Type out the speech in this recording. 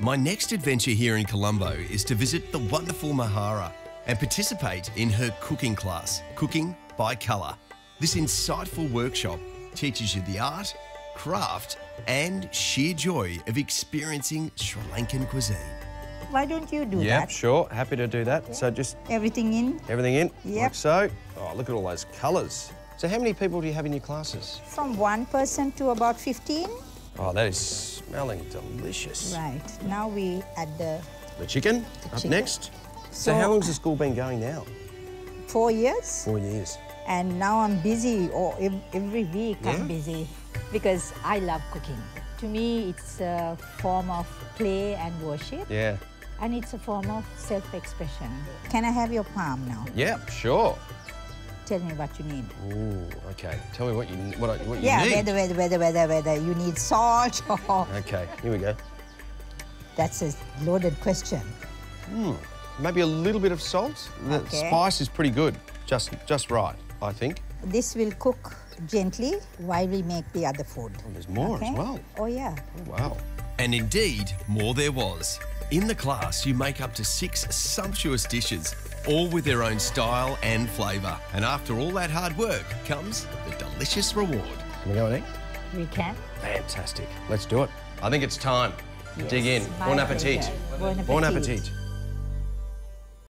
My next adventure here in Colombo is to visit the wonderful Mahara and participate in her cooking class, Cooking by Colour. This insightful workshop teaches you the art, craft and sheer joy of experiencing Sri Lankan cuisine. Why don't you do that? Yep, sure. Happy to do that. So just... Everything in? Everything in? Yep. Like so. Oh, look at all those colours. So how many people do you have in your classes? From 1 person to about 15. Oh, that is smelling delicious. Right. Now we add the chicken up next. So how long's the school been going now? 4 years. 4 years. And now I'm busy, every week I'm busy. Because I love cooking. To me, it's a form of play and worship. Yeah. And it's a form of self-expression. Can I have your palm now? Yeah, sure. Tell me what you need. Ooh, okay. Tell me what you need. Yeah, whether you need salt or... Okay, here we go. That's a loaded question. Maybe a little bit of salt. The spice is pretty good, just right, I think. This will cook gently while we make the other food. Oh, there's more as well. Oh, yeah. Oh, wow. And indeed, more there was. In the class, you make up to 6 sumptuous dishes, all with their own style and flavour. And after all that hard work comes the delicious reward. Can we go and eat? We can. Fantastic. Let's do it. I think it's time to dig in. My Bon appetit. pleasure. Bon appetit. Bon appetit.